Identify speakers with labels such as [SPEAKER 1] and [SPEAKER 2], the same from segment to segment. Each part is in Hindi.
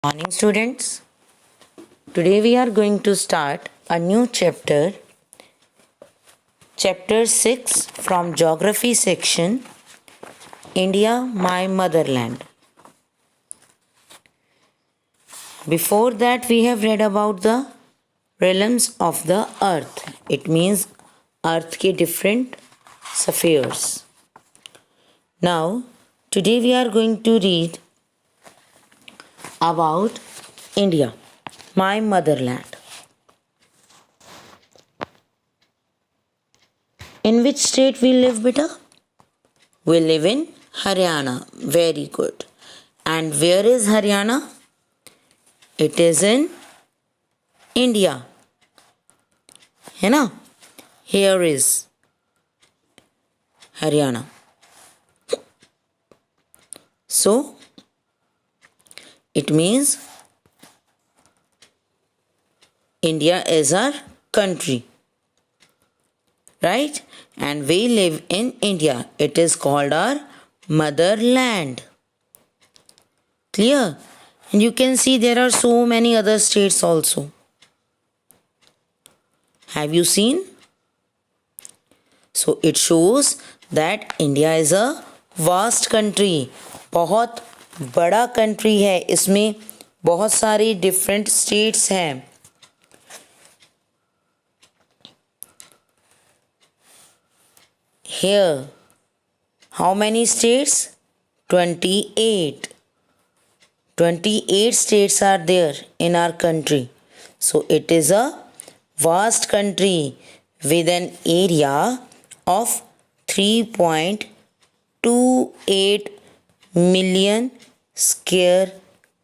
[SPEAKER 1] Morning, students. Today we are going to start a new chapter, chapter 6 from Geography section, India, my motherland. Before that, we have read about the realms of the earth. It means earth के different spheres. Now, today we are going to read about India, my motherland. In which state we live, beta? We live in Haryana. Very good. And where is Haryana? It is in India. है ना? Here is Haryana. So, it means India is our country, right? And we live in India. It is called our motherland. Clear? And you can see there are so many other states also. Have you seen? So it shows that India is a vast country. बहुत बड़ा कंट्री है. इसमें बहुत सारी डिफरेंट स्टेट्स हैं. Here, how many states? 28. 28 states are there in our country. So it is a vast country with an area of 3.28 million square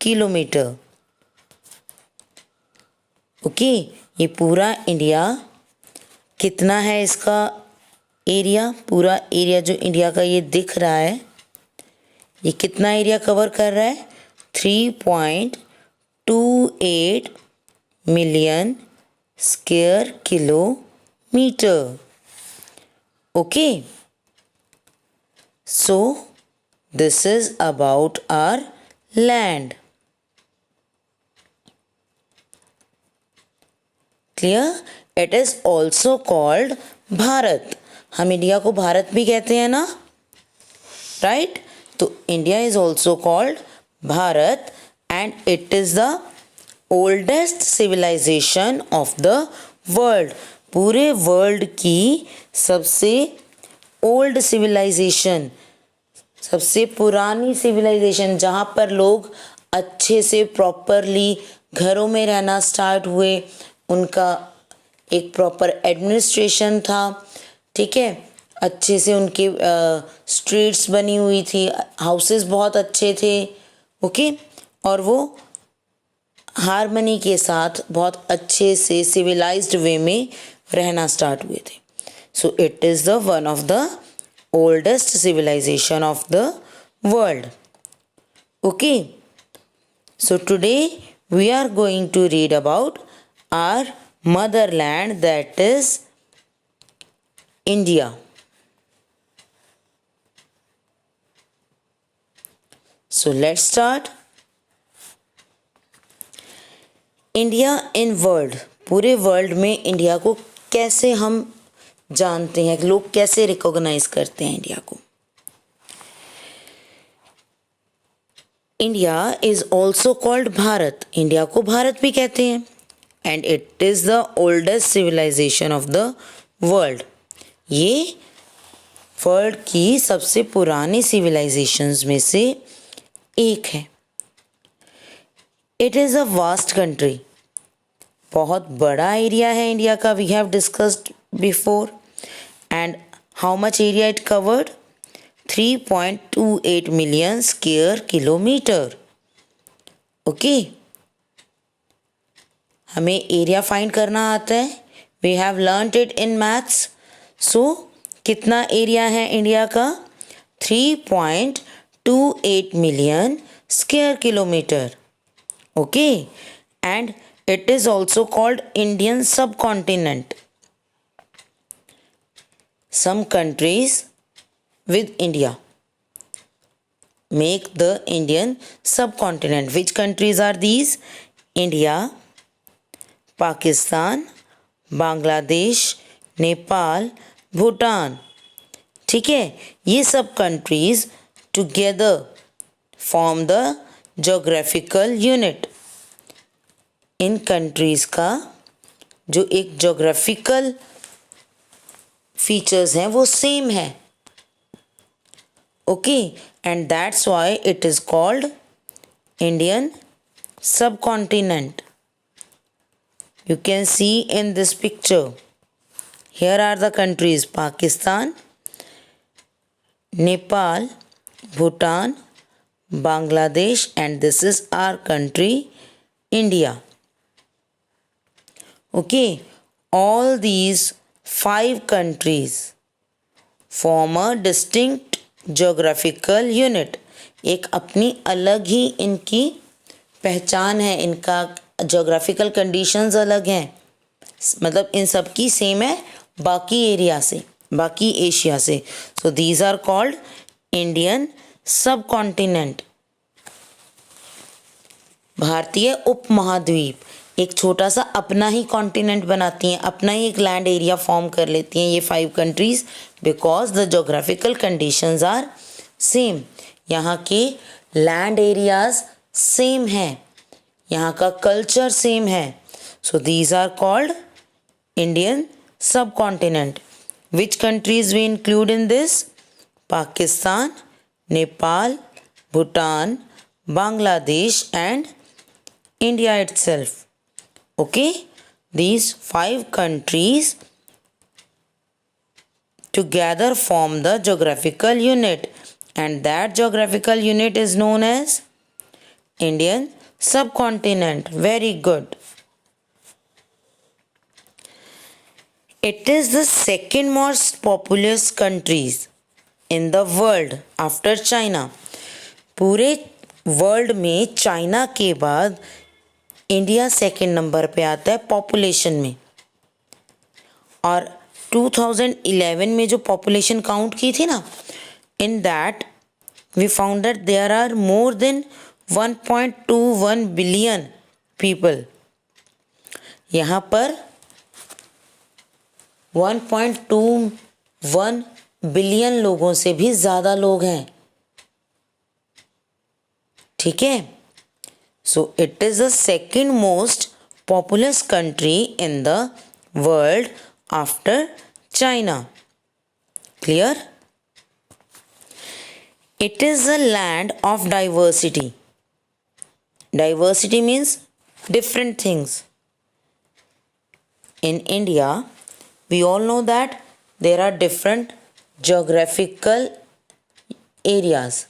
[SPEAKER 1] kilometer. Okay, ये पूरा इंडिया कितना है इसका एरिया? पूरा एरिया जो इंडिया का ये दिख रहा है, ये कितना एरिया कवर कर रहा है? 3.28 million square kilometre. Okay, so this is about our land. Clear? It is also called Bharat. हम इंडिया को भारत भी कहते हैं ना, राइट? तो India is also called Bharat and it is the oldest civilisation of the world. पूरे वर्ल्ड की सबसे ओल्ड सिविलाइजेशन, सबसे पुरानी सिविलाइजेशन, जहाँ पर लोग अच्छे से प्रॉपरली घरों में रहना स्टार्ट हुए. उनका एक प्रॉपर एडमिनिस्ट्रेशन था, ठीक है, अच्छे से उनके स्ट्रीट्स बनी हुई थी, हाउसेस बहुत अच्छे थे. ओके, और वो हार्मनी के साथ बहुत अच्छे से सिविलाइज्ड वे में रहना स्टार्ट हुए थे. So it is the one of the oldest civilisation of the world. Okay, so today we are going to read about our motherland, that is India. So let's start. India in world. पूरे वर्ल्ड में इंडिया को कैसे हम जानते हैं, लोग कैसे रिकॉग्नाइज करते हैं इंडिया को? India is also called Bharat. India को भारत भी कहते हैं. And it is the oldest civilisation of the world. ये वर्ल्ड की सबसे पुरानी सिविलाइजेशंस में से एक है. It is a vast country. बहुत बड़ा एरिया है इंडिया का. We have discussed before. And how much area it covered? 3.28 million square kilometre. Okay, हमें एरिया फाइंड करना आता है. We have learned it in maths. So कितना एरिया है इंडिया का? 3.28 million square kilometre. Okay, and it is also called Indian subcontinent. Some countries with India. make the Indian subcontinent. Which countries are these? India, Pakistan, Bangladesh, Nepal, Bhutan. ठीक है, ये सब countries together form the geographical unit. In countries का जो एक जोग्राफिकल फीचर्स हैं वो सेम है. Okay, and that's why it is called Indian subcontinent. You can see in this picture. Here are the countries: Pakistan, Nepal, Bhutan, Bangladesh, and this is our country, India. Okay, all these 5 countries form a distinct geographical unit. एक अपनी अलग ही इनकी पहचान है, इनका जोग्राफिकल कंडीशंस अलग हैं. मतलब इन सब की सेम है बाकी एरिया से, बाकी एशिया से. So these are called Indian subcontinent. भारतीय उपमहाद्वीप एक छोटा सा अपना ही कॉन्टिनेंट बनाती हैं, अपना ही एक लैंड एरिया फॉर्म कर लेती हैं ये 5 countries, because the geographical conditions are same. यहाँ के लैंड एरियाज सेम है, यहाँ का कल्चर सेम है. So these are called Indian subcontinent. Which countries we include in this? Pakistan, Nepal, Bhutan, Bangladesh and India itself. Okay, these 5 countries together form the geographical unit, and that geographical unit is known as Indian subcontinent. Very good. It is the second most populous countries in the world after China. पूरे वर्ल्ड में चाइना के बाद इंडिया सेकेंड नंबर पे आता है पॉपुलेशन में. और 2011 में जो पॉपुलेशन काउंट की थी ना, in that we found that there are more than 1.21 billion people. यहाँ पर 1.21 बिलियन लोगों से भी ज़्यादा लोग हैं. ठीक है, सो it is the second most populous country in the world after China. Clear? It is a land of diversity. Diversity means different things. In India, we all know that there are different geographical areas.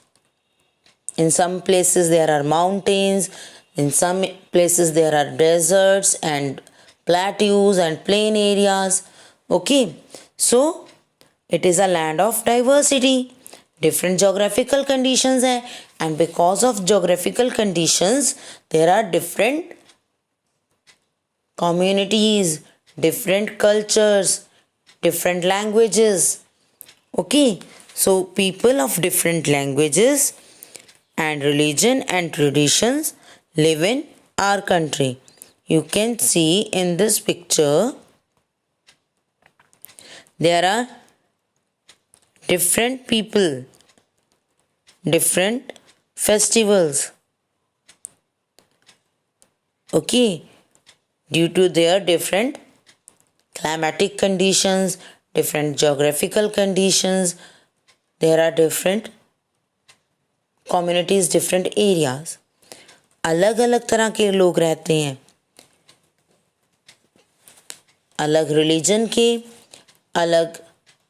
[SPEAKER 1] In some places there are mountains, in some places there are deserts and plateaus and plain areas. Okay, so it is a land of diversity. Different geographical conditions हैं, and because of geographical conditions there are different communities, different cultures, different languages. Okay, so people of different languages and religion and traditions live in our country. You can see in this picture there are different people, different festivals. Okay, due to their different climatic conditions, different geographical conditions, there are different communities, different areas. अलग अलग तरह के लोग रहते हैं, अलग रिलीजन के, अलग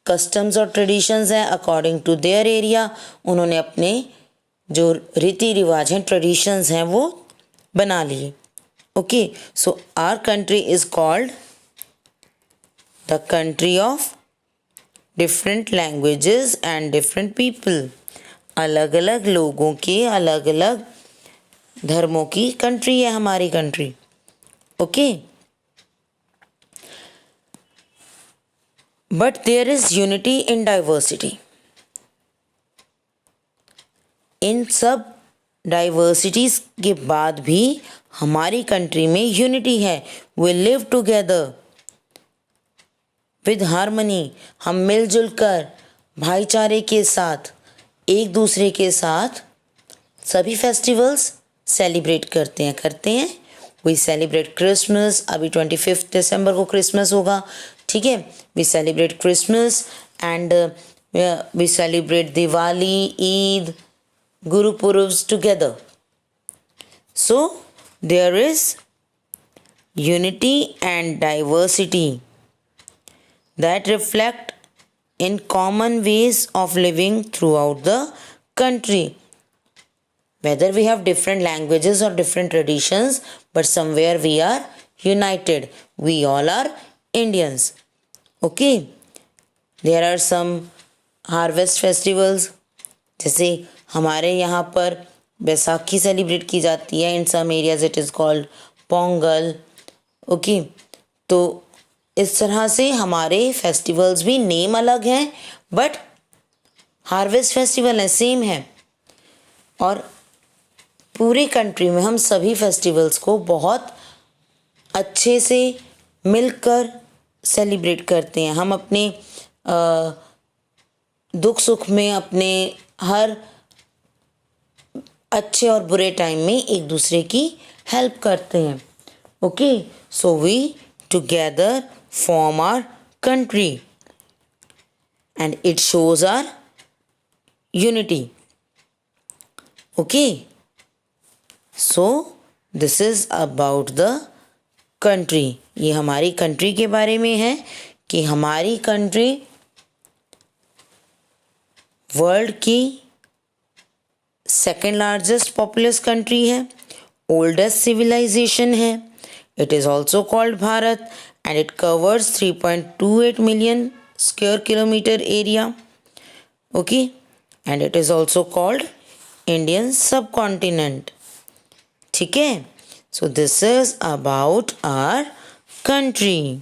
[SPEAKER 1] कस्टम्स और ट्रेडिशंस हैं. अकॉर्डिंग टू देयर एरिया उन्होंने अपने जो रीति रिवाज हैं, ट्रेडिशंस हैं, वो बना लिए. Okay, so our country is called the country of different languages and different people. अलग अलग लोगों के अलग अलग धर्मों की कंट्री है हमारी country. Okay, but there is unity in diversity. इन सब डाइवर्सिटीज़ के बाद भी हमारी कंट्री में यूनिटी है. We live together with harmony. हम मिलजुल कर भाईचारे के साथ एक दूसरे के साथ सभी फेस्टिवल्स सेलिब्रेट करते हैं. We celebrate Christmas. अभी 25 दिसंबर को क्रिसमस होगा, ठीक है. We celebrate Christmas and we celebrate Diwali, Eid, Gurpurabs together. So there is unity and diversity that reflect in common ways of living throughout the country. Whether we have different languages or different traditions, but somewhere we are united. We all are Indians. Okay. There are some harvest festivals. जैसे हमारे यहाँ पर बैसाखी सेलिब्रेट की जाती है. In some areas it is called Pongal. Okay. तो इस तरह से हमारे फेस्टिवल्स भी नेम अलग हैं बट हार्वेस्ट फेस्टिवल है, सेम है. और पूरी कंट्री में हम सभी फेस्टिवल्स को बहुत अच्छे से मिलकर सेलिब्रेट करते हैं. हम अपने दुख सुख में, अपने हर अच्छे और बुरे टाइम में एक दूसरे की हेल्प करते हैं. Okay. So we together form our country and it shows our unity. Okay. So this is about the country. ये हमारी कंट्री के बारे में है कि हमारी कंट्री वर्ल्ड की सेकेंड लार्जेस्ट पॉपुलस कंट्री है, ओल्डेस्ट सिविलाइजेशन है. It is also called Bharat and it covers 3.28 million square kilometre area. Okay. And it is also called Indian subcontinent. ठीक है. So this is about our country.